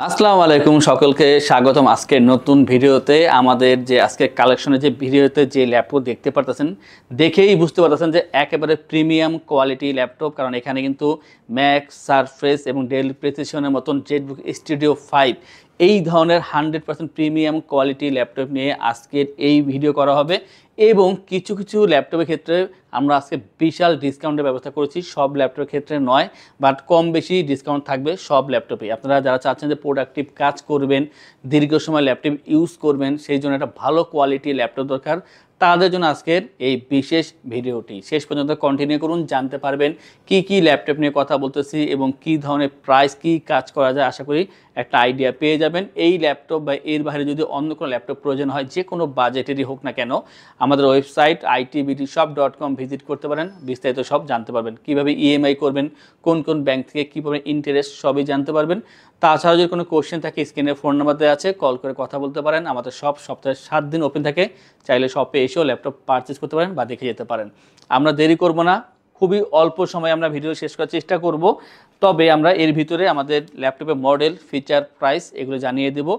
আসসালামু আলাইকুম সকলকে স্বাগতম আজকের নতুন ভিডিওতে। আমাদের যে আজকে কালেকশনের যে ভিডিওতে যে ল্যাপটপ দেখতে পারতেছেন, দেখেই বুঝতে পারতেছেন যে একেবারে প্রিমিয়াম কোয়ালিটি ল্যাপটপ। কারণ এখানে কিন্তু ম্যাক, সারফেস এবং ডেল প্রিসিশনের মতন জেটবুক স্টুডিও 5 এই ধরনের 100% প্রিমিয়াম কোয়ালিটি ল্যাপটপ নিয়ে আজকের এই ভিডিও করা হবে। এবং কিছু কিছু ল্যাপটপের ক্ষেত্রে আমরা আজকে বিশাল ডিসকাউন্টের ব্যবস্থা করেছি, সব ল্যাপটপের ক্ষেত্রে নয়, বাট কম বেশি ডিসকাউন্ট থাকবে সব ল্যাপটপে। আপনারা যারা চাচ্ছেন যে প্রোডাক্টিভ কাজ করবেন, দীর্ঘ সময় ল্যাপটপ ইউজ করবেন, সেই জন্য একটা ভালো কোয়ালিটি ল্যাপটপ দরকার, তাদের জন্য আজকের এই বিশেষ ভিডিওটি শেষ পর্যন্ত কন্টিনিউ করুন। জানতে পারবেন কি কি ল্যাপটপ নিয়ে কথা বলতেছি এবং কি ধরনের প্রাইস, কি কাজ করা যায়, আশা করি একটা আইডিয়া পেয়ে যাবেন। এই ল্যাপটপ বা এর বাইরে যদি অন্য কোনো ল্যাপটপ প্রয়োজন হয়, যে কোনো বাজেটেরই হোক না কেন, আমাদের ওয়েবসাইট itbtshop.com ভিজিট করতে পারেন, বিস্তারিত সব জানতে পারবেন। কীভাবে ইএমআই করবেন, কোন কোন ব্যাংক থেকে কীভাবে ইন্টারেস্ট, সবই জানতে পারবেন। তাছাড়াও যদি কোনো কোশ্চেন থাকে, স্ক্রিনে ফোন নাম্বার দেওয়া আছে, কল করে কথা বলতে পারেন। আমাদের সব সপ্তাহে 7 দিন ওপেন থাকে, চাইলে শপে এসেও ল্যাপটপ পারচেস করতে পারেন বা দেখে যেতে পারেন। আমরা দেরি করব না, খুবই অল্প সময়ে আমরা ভিডিও শেষ করার চেষ্টা করব। তবে আমরা এর ভিতরে আমাদের ল্যাপটপের মডেল, ফিচার, প্রাইস এগুলো জানিয়ে দেব।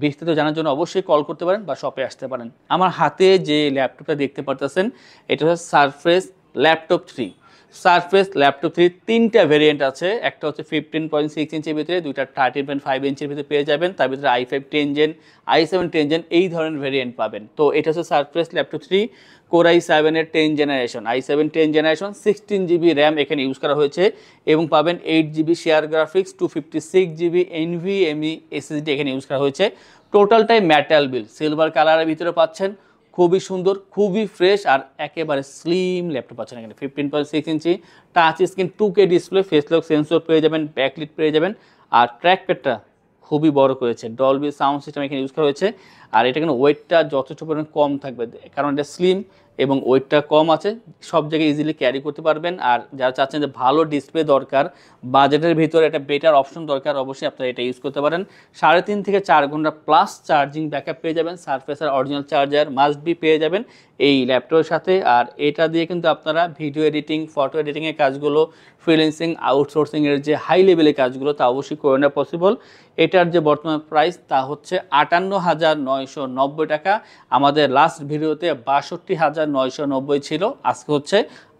বিস্তারিত জানার জন্য অবশ্যই কল করতে পারেন বা শপে আসতে পারেন। আমার হাতে যে ল্যাপটপটা দেখতে পারতেছেন, এটা হচ্ছে সারফেস ল্যাপটপ 3। সারফেস ল্যাপটপ 3 তিনটা ভেরিয়েন্ট আছে। একটা হচ্ছে 15.6 ইঞ্চির ভিতরে, দুইটা 13.5 ইঞ্চির ভিতরে পেয়ে যাবেন। তার ভিতরে i5 10 জেন, i7 10 জেন এই ধরনের ভেরিয়েন্ট পাবেন। তো এটা হচ্ছে সারফেস ল্যাপটপ 3 কোর i7 এর 10 generation, i7 10 generation, 16 GB RAM এখানে ইউজ করা হয়েছে এবং পাবেন 8 GB share graphics, 256 GB NVMe SSD এখানে ইউজ করা হয়েছে। টোটালটাই মেটাল বিল্ড, সিলভার কালারের ভিতরে পাচ্ছেন। খুবই সুন্দর, খুবই ফ্রেশ আর একেবারে স্লিম ল্যাপটপ পাচ্ছেন এখানে। 15.6 ইঞ্চি touch screen, 2K display, face lock sensor পেয়ে যাবেন, ব্যাকলিট পেয়ে যাবেন। আর ট্র্যাকপ্যাডটা খুবই বড় করেছে, ডলবি সাউন্ড সিস্টেম এখানে ইউজ করা হয়েছে। আর এটা কিন্তু ওয়েটটা যথেষ্ট পরিমাণে কম থাকবে, কারণ এটা স্লিম এবং ওয়েটটা কম আছে, সব জায়গায় ইজিলি ক্যারি করতে পারবেন। আর যারা চাচ্ছেন যে ভালো ডিসপ্লে দরকার, বাজেটের ভিতরে একটা বেটার অপশন দরকার, অবশ্যই আপনারা এটা ইউজ করতে পারেন। 3.5 থেকে 4 ঘন্টা প্লাস চার্জিং ব্যাকআপ পেয়ে যাবেন। সারফেসের অরিজিনাল চার্জার মাস্ট বি পেয়ে যাবেন এই ল্যাপটপের সাথে। আর এটা দিয়ে কিন্তু আপনারা ভিডিও এডিটিং, ফটো এডিটিংয়ের কাজগুলো, ফ্রিল্যান্সিং, আউটসোর্সিংয়ের যে হাই লেভেলের কাজগুলো, তা অবশ্যই করে নেওয়া পসিবল। এটার যে বর্তমান প্রাইস তা হচ্ছে 58,990 টাকা। আমাদের লাস্ট ভিডিওতে 62,990 ছিল, আজকে হচ্ছে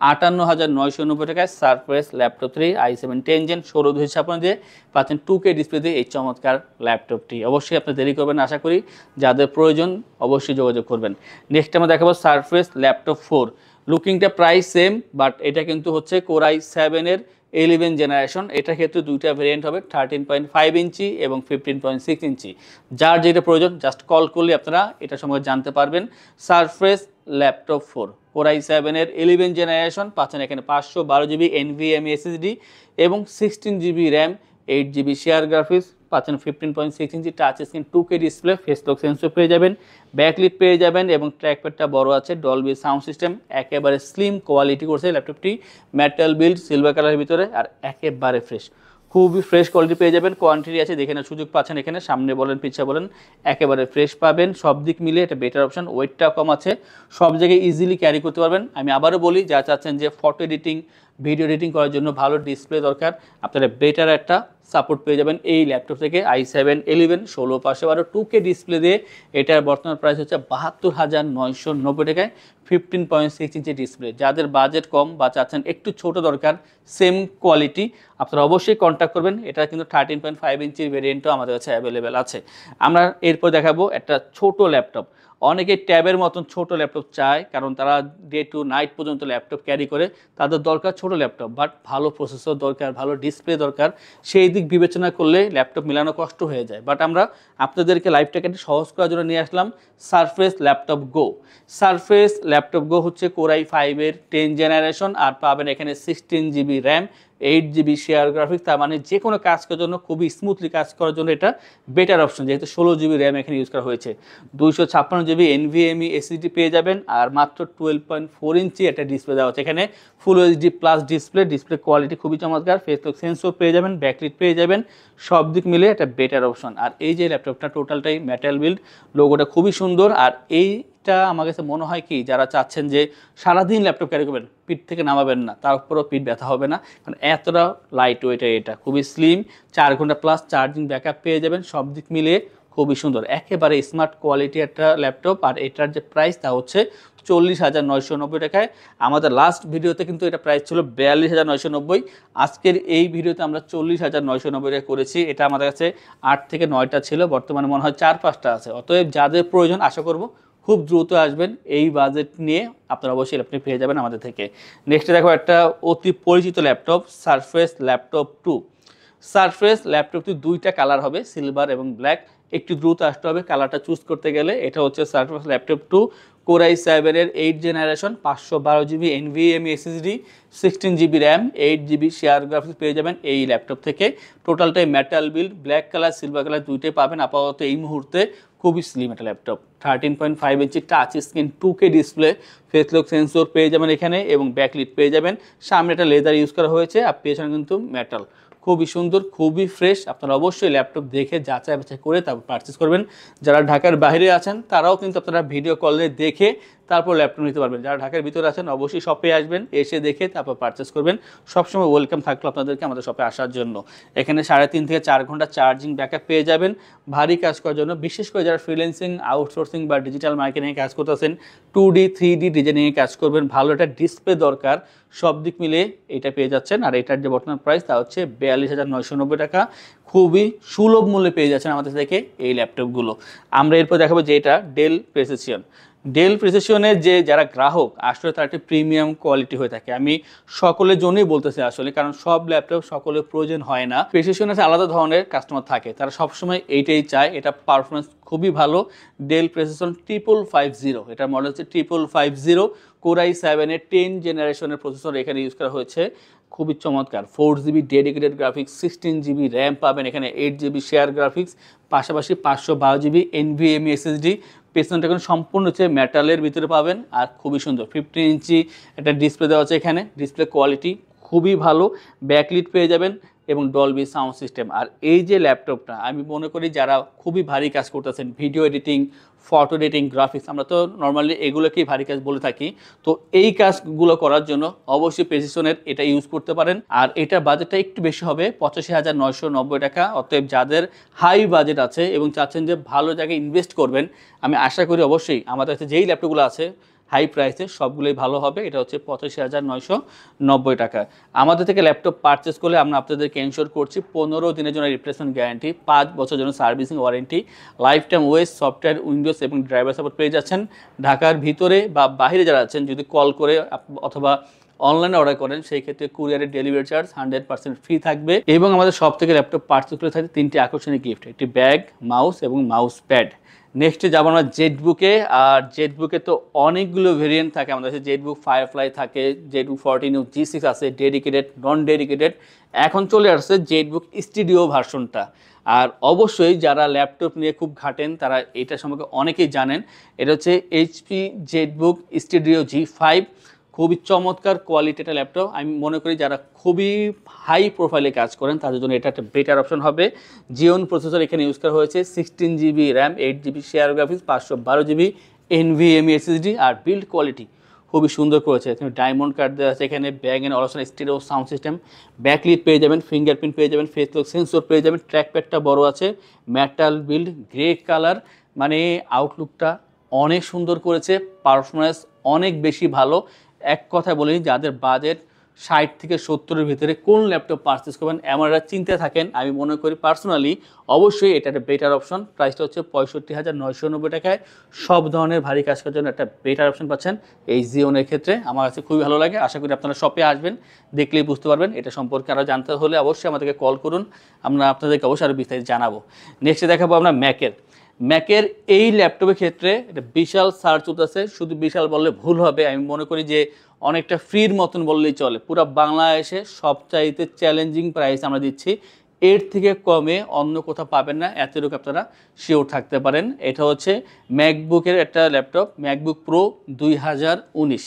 58,990 টাকায় সারফেস ল্যাপটপ 3 i7 10 জেন 16/256 দিয়ে পাচ্ছেন 2K ডিসপ্লে দিয়ে এই চমৎকার ল্যাপটপটি। অবশ্যই আপনি দেরি করবেন, আশা করি যাদের প্রয়োজন অবশ্যই যোগাযোগ করবেন। নেক্সট আমরা দেখাবো সারফেস ল্যাপটপ 4। লুকিংটা প্রাইস সেম, বাট এটা কিন্তু হচ্ছে কোর i7 এর 11 জেনারেশন। এটার ক্ষেত্রে দুইটা ভেরিয়েন্ট হবে, 13.5 ইঞ্চি এবং 15.6 ইঞ্চি। যার যেটা প্রয়োজন জাস্ট কল করলে আপনারা এটা সম্পর্কে জানতে পারবেন। সারফেস ল্যাপটপ 4 কোর i7 এর 11 জেনারেশন পাচ্ছেন এখানে 512 জিবি NVMe SSD এবং 16 GB RAM, 8 GB share graphics পাচ্ছেন, 15.6 ইঞ্চি touch screen, 2K display, face lock sensor পেয়ে যাবেন, ব্যাকলিট পেয়ে যাবেন এবং ট্র্যাকপ্যাডটা বড় আছে, ডলবি সাউন্ড সিস্টেম, একেবারে স্লিম কোয়ালিটি করছে ল্যাপটপটি, মেটাল বিল্ড, সিলভার কালারের ভিতরে আর একেবারে ফ্রেশ, খুবই ফ্রেশ কোয়ালিটি পেয়ে যাবেন। কোয়ান্টিটি আছে দেখে না সুযোগ পাচ্ছেন এখানে, সামনে বলেন পিছিয়ে বলেন একেবারে ফ্রেশ পাবেন। সব দিক মিলে এটা বেটার অপশন, ওয়েটটা কম আছে, সব জায়গায় ইজিলি ক্যারি করতে পারবেন। আমি আবারও বলি, যা চাচ্ছেন যে ফটো এডিটিং, ভিডিও এডিটিং করার জন্য ভালো ডিসপ্লে দরকার, আপনারা বেটার একটা সাপোর্ট পেয়ে যাবেন এই ল্যাপটপ থেকে। i7 11 16/512 2K ডিসপ্লে দিয়ে এটার বর্তমান প্রাইস হচ্ছে 72,990 টাকায়, 15.6 ইঞ্চি ডিসপ্লে। যাদের বাজেট কম বা চাচ্ছেন একটু ছোট দরকার, সেম কোয়ালিটি, আপনারা অবশ্যই কন্ট্যাক্ট করবেন। এটা কিন্তু 13.5 ইঞ্চির ভেরিয়েন্টও আমাদের কাছে অ্যাভেলেবেল আছে। আমরা এরপর দেখাবো একটা ছোট ল্যাপটপ। অনেকে ট্যাবের মতন ছোট ল্যাপটপ চায়, কারণ তারা ডে টু নাইট পর্যন্ত ল্যাপটপ ক্যারি করে, তাদের দরকার ছোট ল্যাপটপ, বাট ভালো প্রসেসর দরকার, ভালো ডিসপ্লে দরকার। সেই দিক বিবেচনা করলে ল্যাপটপ মেলানো কষ্ট হয়ে যায়। বাট আমরা আপনাদেরকে লাইফটাকে সহজ করার জন্য নিয়ে আসলাম সারফেস ল্যাপটপ গো। সারফেস ল্যাপটপ গো হচ্ছে কোর i5 এর 10 জেনারেশন আর পাবেন এখানে 16 GB RAM, 8 GB share graphics. তার মানে যে কোনো কাজ করার জন্য, খুবই স্মুথলি কাজ করার জন্য এটা বেটার অপশন, যেহেতু 16 জিবি র্যাম এখানে ইউজ করা হয়েছে। 256 জিবি NVMe SSD পেয়ে যাবেন আর মাত্র 12.4 ইঞ্চি একটা ডিসপ্লে দেওয়া হচ্ছে এখানে, ফুল HD plus display. Display quality খুবই চমৎকার, ফেস লক সেন্সর পেয়ে যাবেন, ব্যাকলিট পেয়ে যাবেন, সব দিক মিলে একটা বেটার অপশন। আর এই যে ল্যাপটপটা টোটালটাই মেটাল বিল্ড, লোগোটা খুবই সুন্দর। আর এই পিঠটা আমার কাছে মনে হয় কি, যারা চাচ্ছেন যে সারাদিন ল্যাপটপ ক্যারি করবেন, পিঠ থেকে নামাবেন না, তারপরেও পিঠ ব্যথা হবে না, কারণ এতটা লাইট ওয়েট, এটা খুবই স্লিম, 4 ঘন্টা প্লাস চার্জিং ব্যাকআপ পেয়ে যাবেন, সব দিক মিলিয়ে খুবই সুন্দর, একেবারে স্মার্ট কোয়ালিটি একটা ল্যাপটপ। আর এটার যে প্রাইস তা হচ্ছে 40,990 টাকায়। আমাদের লাস্ট ভিডিওতে কিন্তু এটা প্রাইস ছিল 42,990, আজকের এই ভিডিওতে আমরা 40,990 টাকা করেছি। এটা আমাদের কাছে 8 থেকে 9টা ছিল, বর্তমানে মনে হয় 4-5টা আছে। অতএব যাদের প্রয়োজন আশা করব খুব দ্রুত আসবেন, এই বাজেট নিয়ে আপনারা অবশ্যই ল্যাপটপ পেয়ে যাবেন আমাদের থেকে। নেক্সটে দেখো একটা অতি পরিচিত ল্যাপটপ, সারফেস ল্যাপটপ 2। সারফেস ল্যাপটপটি দুইটা কালার হবে, সিলভার এবং ব্ল্যাক। একটু দ্রুত আসতে হবে কালারটা চুজ করতে গেলে। এটা হচ্ছে surface laptop 2, Core i7-এর 8 generation, 512 GB NVMe SSD, 16 GB RAM, 8 GB share graphics পেয়ে যাবেন এই ল্যাপটপ থেকে। টোটালটাই metal build, black colour silver colour দুইটাই পাবেন আপাতত এই মুহূর্তে। খুবই স্লিম একটা ল্যাপটপ, 13.5 ইঞ্চি touch screen 2K display, face lock sensor পেয়ে যাবেন এখানে এবং ব্যাকলিট পেয়ে যাবেন। সামনে একটা লেদার ইউজ করা হয়েছে আর পেছনে কিন্তু মেটাল। খুবই সুন্দর, খুবই ফ্রেশ। আপনারা অবশ্যই ল্যাপটপ দেখে যাচাই বাছাই করে তারপর পারচেস করবেন। যারা ঢাকার বাইরে আছেন তারাও কিন্তু আপনারা ভিডিও কলে দেখে তারপর ল্যাপটপ নিতে পারবেন। যারা ঢাকার ভিতরে আছেন অবশ্যই শপে আসবেন, এসে দেখে তারপর পারচেস করবেন। সবসময় ওয়েলকাম থাকলো আপনাদেরকে আমাদের শপে আসার জন্য। এখানে 3.5 থেকে 4 ঘন্টা চার্জিং ব্যাকআপ পেয়ে যাবেন ভারী কাজ করার জন্য। বিশেষ করে যারা ফ্রিল্যান্সিং, আউটসোর্সিং বা ডিজিটাল মার্কেটিংয়ে কাজ করতেছেন, 2D 3D ডিজাইনিংয়ে কাজ করবেন, ভালো একটা ডিসপ্লে দরকার, সব দিক মিলে এটা পেয়ে যাচ্ছেন। আর এটার যে বর্তমান প্রাইস তা হচ্ছে 42,990 টাকা। খুবই সুলভ মূল্যে পেয়ে যাচ্ছেন আমাদের থেকে এই ল্যাপটপগুলো। আমরা এরপর দেখাবো যে এটা ডেল প্রিসিশন। ডেল প্রিসিশনের যে যারা গ্রাহক আসলে তার একটা প্রিমিয়াম কোয়ালিটি হয়ে থাকে। আমি সকলের জন্যই বলতেছি আসলে, কারণ সব ল্যাপটপ সকলের প্রয়োজন হয় না। প্রিসিশনের আলাদা ধরনের কাস্টমার থাকে, তারা সবসময় এইটাই চায়। এটা পারফরমেন্স খুবই ভালো। ডেল প্রিসিশন 5550, এটার মডেল হচ্ছে 5550। Core i7-এর 10 জেনারেশনের প্রসেসর এখানে ইউজ করা হয়েছে। খুবই চমৎকার, 4 GB dedicated graphics, 16 GB RAM পাবেন এখানে, 8 জিবি শেয়ার গ্রাফিক্স, পাশাপাশি 512 জিবি NVMe SSD। পেছনটা এখন সম্পূর্ণ হচ্ছে মেটালের ভিতরে পাবেন আর খুবই সুন্দর। 15 ইঞ্চি একটা ডিসপ্লে দেওয়া আছে এখানে, ডিসপ্লে কোয়ালিটি খুবই ভালো, ব্যাকলিট পেয়ে যাবেন এবং ডলবি সাউন্ড সিস্টেম। আর এই যে ল্যাপটপটা আমি মনে করি যারা খুবই ভারী কাজ করতেছেন, video editing, photo editing, graphics, আমরা তো নর্মালি এগুলোকেই ভারী কাজ বলে থাকি, তো এই কাজগুলো করার জন্য অবশ্যই প্রিসিশনের এটা ইউজ করতে পারেন। আর এটার বাজেটটা একটু বেশি হবে, 85,990 টাকা। অতএব যাদের হাই বাজেট আছে এবং চাচ্ছেন যে ভালো জায়গায় ইনভেস্ট করবেন, আমি আশা করি অবশ্যই আমাদের কাছে যেই ল্যাপটপগুলো আছে হাই প্রাইসে সবগুলোই ভালো হবে। এটা হচ্ছে 85,990 টাকা। আমাদের থেকে ল্যাপটপ পারচেস করলে আমরা আপনাদেরকে এনশোর করছি 15 দিনের জন্য রিপ্লেসমেন্ট গ্যারান্টি, 5 বছর জন্য servicing warranty, life time OS, software, Windows এবং ড্রাইভার সাপোর্ট পেয়ে যাচ্ছেন। ঢাকার ভিতরে বা বাইরে যারা আছেন যদি কল করে অথবা অনলাইনে অর্ডার করেন সেই ক্ষেত্রে কুরিয়ারের ডেলিভারি চার্জ 100% ফ্রি থাকবে। এবং আমাদের সব থেকে ল্যাপটপ পারচেস করে থাকবে 3টি আকর্ষণীয় গিফট, একটি ব্যাগ, মাউস এবং মাউস প্যাড। নেক্সটে যাবো আমরা জেটবুকে। আর জেটবুকে তো অনেকগুলো ভেরিয়েন্ট থাকে আমাদের কাছে। জেটবুক ফায়ারফ্লাই থাকে, জেটবুক 14 G6 আছে, ডেডিকেটেড, নন ডেডিকেটেড। এখন চলে আসছে জেটবুক স্টুডিও ভার্সনটা। আর অবশ্যই যারা ল্যাপটপ নিয়ে খুব ঘাটেন তারা এটা সম্পর্কে অনেকেই জানেন। এটা হচ্ছে HP জেটবুক স্টুডিও G5। খুবই চমৎকার কোয়ালিটিটা ল্যাপটপ। আমি মনে করি যারা খুবই হাই প্রোফাইলে কাজ করেন তাদের জন্য এটা একটা বেটার অপশন হবে। জিওন প্রসেসর এখানে ইউজ করা হয়েছে, 16 GB RAM, 8 GB share graphics, 512 GB NVMe SSD। আর বিল্ড কোয়ালিটি খুবই সুন্দর করেছে, ডায়মন্ড কার্ড দেওয়া আছে এখানে, bag and অলসন stereo sound system, backlit পেয়ে যাবেন, ফিঙ্গারপ্রিন্ট পেয়ে যাবেন, ফেস লক সেন্সর পেয়ে যাবেন, ট্র্যাকপ্যাডটা বড় আছে, মেটাল বিল্ড, গ্রে কালার, মানে আউটলুকটা অনেক সুন্দর করেছে, পারফরমেন্স অনেক বেশি ভালো। এক কথা বলি, যাদের বাজেট 60 থেকে 70-এর ভিতরে কোন ল্যাপটপ পারচেস করবেন এমন একটা চিন্তা থাকেন, আমি মনে করি পার্সোনালি অবশ্যই এটা একটা বেটার অপশন। প্রাইসটা হচ্ছে 65,990 টাকায়। সব ধরনের ভারী কাজ করার জন্য একটা বেটার অপশন পাচ্ছেন এই জিওনের ক্ষেত্রে। আমার কাছে খুবই ভালো লাগে। আশা করি আপনারা শপে আসবেন, দেখলেই বুঝতে পারবেন। এটা সম্পর্কে আরও জানতে হলে অবশ্যই আমাদেরকে কল করুন, আমরা আপনাদেরকে অবশ্যই আরও বিস্তারিত জানাবো। নেক্সটে দেখাবো আমরা ম্যাকের এই ল্যাপটপের ক্ষেত্রে এটা বিশাল সার্চ চলতেছে। শুধু বিশাল বললে ভুল হবে, আমি মনে করি যে অনেকটা ফ্রির মতন বললেই চলে। পুরো বাংলাদেশে সবচাইতে চ্যালেঞ্জিং প্রাইস আমরা দিচ্ছি, এর থেকে কমে অন্য কোথাও পাবেন না, এতটুকু আপনারা শিওর থাকতে পারেন। এটা হচ্ছে ম্যাকবুকের একটা ল্যাপটপ, ম্যাকবুক প্রো 2019।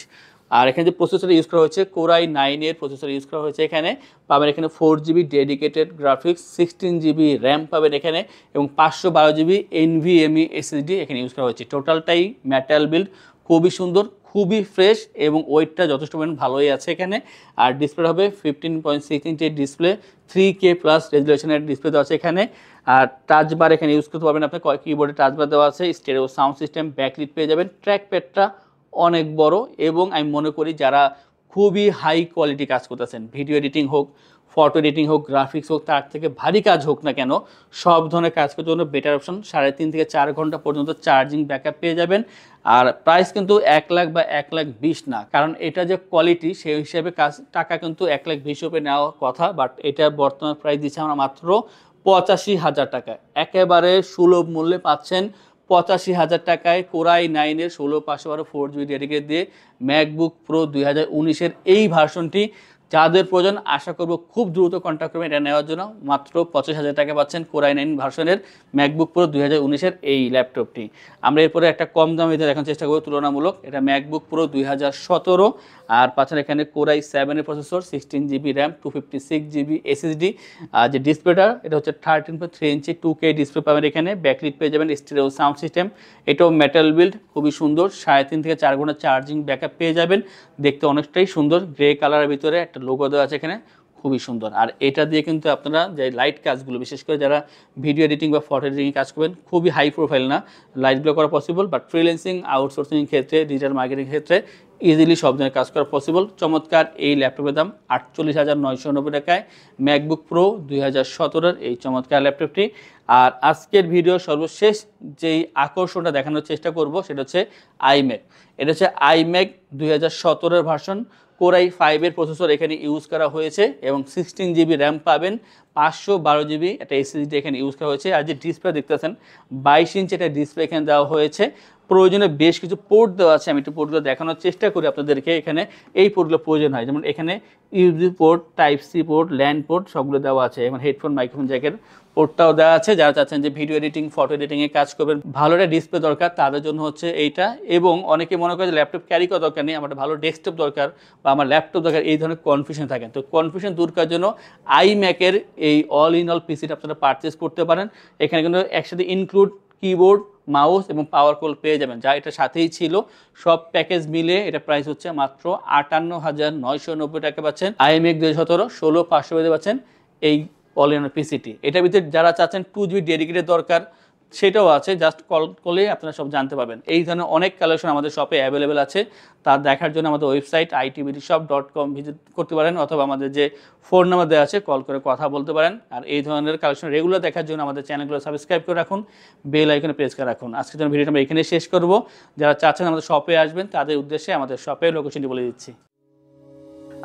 আর এখানে যে প্রসেসর ইউজ করা হয়েছে কোরাই 9 এর প্রসেসর ইউজ করা হয়েছে এখানে। পাবেন এখানে 4GB dedicated graphics, 16GB RAM পাবেন এখানে এবং 512GB NVMe SSD এখানে ইউজ করা হয়েছে। টোটালটাই মেটাল বিল্ড, খুবই সুন্দর, খুবই ফ্রেশ এবং ওয়েটটা যথেষ্ট পরিমাণ ভালোই আছে এখানে। আর ডিসপ্লে হবে 15.6 ইঞ্চের ডিসপ্লে, 3K প্লাস রেজুলেশনের ডিসপ্লে দেওয়া আছে এখানে। আর টাচ বার এখানে ইউজ করতে পারবেন আপনি, কিবোর্ডে টাচ বার দেওয়া আছে, স্টেরিও সাউন্ড সিস্টেম, ব্যাকলিট পেয়ে যাবেন। ট্র্যাক প্যাডটা অনেক বড় এবং আমি মনে করি যারা খুবই হাই কোয়ালিটি কাজ করতেছেন, ভিডিও এডিটিং হোক, ফটো এডিটিং হোক, গ্রাফিক্স হোক, তার থেকে ভারী কাজ হোক না কেন, সব ধরনের কাজ করার জন্য বেটার অপশন। 3.5 থেকে 4 ঘন্টা পর্যন্ত চার্জিং ব্যাকআপ পেয়ে যাবেন। আর প্রাইস কিন্তু 1 লাখ বা 1,20,000 না, কারণ এটা যে কোয়ালিটি সেই হিসাবে টাকা কিন্তু 1,20,000 রুপে নেওয়ার কথা, বাট এটা বর্তমান প্রাইস দিচ্ছি আমরা মাত্র 85,000 টাকায়। একেবারে সুলভ মূল্যে পাচ্ছেন 85,000 টাকায় কোরাই 9 এর 16/512 4GB ডেডিকেটেড দিয়ে ম্যাকবুক প্রো 2019-এর এই ভার্সনটি। যাদের প্রয়োজন আশা করব খুব দ্রুত কন্ট্যাক্ট করবেন এটা নেওয়ার জন্য। মাত্র 85,000 টাকা পাচ্ছেন কোরাই 9 ভার্সনের ম্যাকবুক প্রো 2019-এর এই ল্যাপটপটি। আমরা এরপরে একটা কম দামে দেখানোর চেষ্টা করব তুলনামূলক। এটা ম্যাকবুক প্রো 2017 আর পাচ্ছেন এখানে কোরাই 7 এর processor, 16GB RAM, 256GB SSD। আর যে ডিসপ্লেটা এটা হচ্ছে 13.3 ইঞ্চি 2K ডিসপ্লে পাবেন এখানে। ব্যাকলিট পেয়ে যাবেন, স্টেরিও সাউন্ড সিস্টেম, এটাও মেটাল বিল্ড, খুবই সুন্দর। 3.5 থেকে 4 ঘন্টা চার্জিং ব্যাকআপ পেয়ে যাবেন। দেখতে অনেকটাই সুন্দর, গ্রে কালারের ভিতরে একটা লোগো দেওয়া আছে এখানে, খুবই সুন্দর। আর এটা দিয়ে কিন্তু আপনারা যে লাইট কাজগুলো, বিশেষ করে যারা ভিডিও এডিটিং বা ফটো এডিটিং কাজ করবেন, খুবই হাই প্রোফাইল না, লাইটগুলো করা পসিবল, বাট ফ্রিল্যান্সিং, আউটসোর্সিং ক্ষেত্রে, ডিজিটাল মার্কেটিং ক্ষেত্রে ইজিলি সব ধরনের কাজ করা পসিবল। চমৎকার এই ল্যাপটপের দাম 48,990 টাকায় ম্যাকবুক প্রো 2017-এর এই চমৎকার ল্যাপটপটি। আর আজকের ভিডিও সর্বশেষ যেই আকর্ষণটা দেখানোর চেষ্টা করব সেটা হচ্ছে আইম্যাক। এটা হচ্ছে আইম্যাক 2017-এর ভার্সন, কোরাই 5 এর প্রসেসর এখানে ইউজ করা হয়েছে এবং 16GB র্যাম পাবেন, 512GB একটা SSD এখানে ইউজ করা হয়েছে। আর যে ডিসপ্লে দেখতেছেন 22 ইঞ্চি একটা ডিসপ্লে এখানে দেওয়া হয়েছে। প্রয়োজনে বেশ কিছু পোর্ট দেওয়া আছে, আমি একটু পোর্টগুলো দেখানোর চেষ্টা করি আপনাদেরকে। এখানে এই পোর্টগুলো প্রয়োজন হয়, যেমন এখানে USB port, type C port, LAN port সবগুলো দেওয়া আছে এবং হেডফোন, মাইক্রোফোন জ্যাকের পোর্টটাও দেওয়া আছে। যারা চাচ্ছেন যে ভিডিও এডিটিং, ফটো এডিটিংয়ে কাজ করবেন, ভালো একটা ডিসপ্লে দরকার, তাদের জন্য হচ্ছে এইটা। এবং অনেকে মনে করে যে ল্যাপটপ ক্যারি করা দরকার নেই, আমার ভালো ডেস্কটপ দরকার বা আমার ল্যাপটপ দরকার, এই ধরনের কনফিউশন থাকেন। তো কনফিউশন দূর করার জন্য আইম্যাকের এই অল ইন অল পিসিটা আপনারা পারচেস করতে পারেন। এখানে কিন্তু একসাথে ইনক্লুড কিবোর্ড, মাউস এবং পাওয়ার কল পেয়ে যাবেন, যা এটার সাথেই ছিল। সব প্যাকেজ মিলে এটা প্রাইস হচ্ছে মাত্র 58,990 টাকা পাচ্ছেন। আইএমএক 2017 16,500 পাচ্ছেন এই অল ইন পিসিটি। এটার ভিতরে যারা চাচ্ছেন 2GB ডেডিকেটেড দরকার সেটাও আছে, জাস্ট কল করলে আপনারা সব জানতে পারবেন। এই ধরনের অনেক কালেকশন আমাদের শপে অ্যাভেলেবেল আছে, তা দেখার জন্য আমাদের ওয়েবসাইট itbdshop.com ভিজিট করতে পারেন, অথবা আমাদের যে ফোন নাম্বার দেওয়া আছে কল করে কথা বলতে পারেন। আর এই ধরনের কালেকশন রেগুলার দেখার জন্য আমাদের চ্যানেলগুলো সাবস্ক্রাইব করে রাখুন, বেল আইকনে প্রেস করে রাখুন। আজকের জন্য ভিডিওটা আমরা এখানে শেষ করব। যারা চাচ্ছেন আমাদের শপে আসবেন তাদের উদ্দেশ্যে আমাদের শপের লোকেশনটি বলে দিচ্ছি।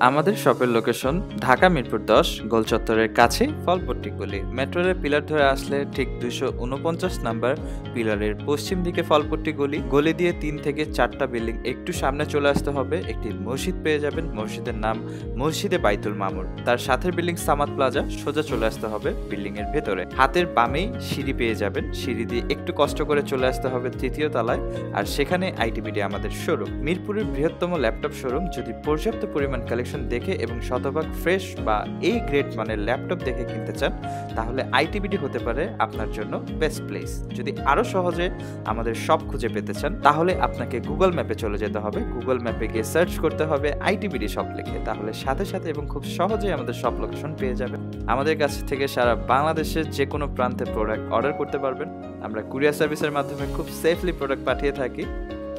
আমাদের শপের লোকেশন ঢাকা মিরপুর 10 গোল চত্বরের কাছে ফলপট্টি গলি। মেট্রো রেল পিলার ধরে আসলে ঠিক 249 নাম্বার পিলারের পশ্চিম দিকে ফলপট্টি গলি। গলি দিয়ে 3 থেকে 4টা বিল্ডিং একটু সামনে চলে আসতে হবে, একটি মসজিদ পেয়ে যাবেন। মসজিদের নাম মসজিদে বাইতুল মামুর। তার সাথের বিল্ডিং সামাদ প্লাজা, সোজা চলে আসতে হবে বিল্ডিং এর ভেতরে। হাতের বামেই সিঁড়ি পেয়ে যাবেন, সিঁড়ি দিয়ে একটু কষ্ট করে চলে আসতে হবে 3য় তলায়, আর সেখানে আইটিবিডি আমাদের শোরুম। মিরপুরের বৃহত্তম ল্যাপটপ শোরুম। যদি পর্যাপ্ত পরিমাণ কালেকশন দেখে এবং শতভাগ ফ্রেশ বা এই গ্রেড মানের ল্যাপটপ দেখে কিনতে চান, তাহলে আইটিবিডি হতে পারে আপনার জন্য বেস্ট প্লেস। যদি আরো সহজে আমাদের শপ খুঁজে পেতে চান, তাহলে আপনাকে গুগল ম্যাপে চলে যেতে হবে। গুগল ম্যাপে গিয়ে সার্চ করতে হবে আইটিবিডি শপ লিখে, তাহলে সাথে সাথে এবং খুব সহজেই আমাদের শপ লোকেশন পেয়ে যাবেন। আমাদের কাছ থেকে সারা বাংলাদেশের যে কোনো প্রান্তে প্রোডাক্ট অর্ডার করতে পারবেন। আমরা কুরিয়ার সার্ভিসের মাধ্যমে খুব সেফলি প্রোডাক্ট পাঠিয়ে থাকি।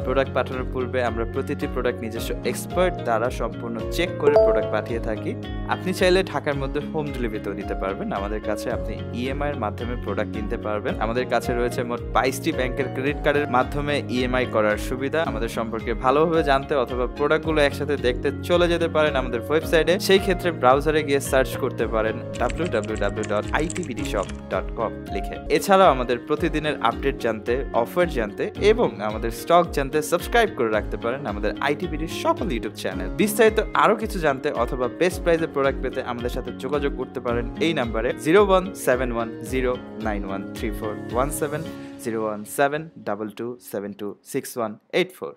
প্রোডাক্ট পাঠানোর পূর্বে আমরা প্রতিটি প্রোডাক্ট নিজস্ব এক্সপার্ট দ্বারা সম্পূর্ণ চেক করে প্রোডাক্ট পাঠিয়ে থাকি। আপনি চাইলে ঢাকার মধ্যে হোম ডেলিভারিতেও নিতে পারবেন। আমাদের কাছে আপনি ইএমআই এর মাধ্যমে প্রোডাক্ট কিনতে পারবেন। আমাদের কাছে রয়েছে মোট 22টি ব্যাংকের ক্রেডিট কার্ডের মাধ্যমে ইএমআই করার সুবিধা। আমাদের সম্পর্কে ভালোভাবে জানতে অথবা প্রোডাক্টগুলো একসাথে দেখতে চলে যেতে পারেন আমাদের ওয়েবসাইটে। সেই ক্ষেত্রে ব্রাউজারে গিয়ে সার্চ করতে পারেন www.itbdshop.com লিখে। এছাড়াও আমাদের প্রতিদিনের আপডেট জানতে, অফার জানতে এবং আমাদের স্টক জানতে সাবস্ক্রাইব করে রাখতে পারেন আমাদের আইটিবিডির সকল ইউটিউব চ্যানেল। বিস্তারিত আরো কিছু জানতে অথবা বেস্ট প্রাইসে প্রোডাক্ট পেতে আমাদের সাথে যোগাযোগ করতে পারেন এই নাম্বারে 01710913417 01722726184।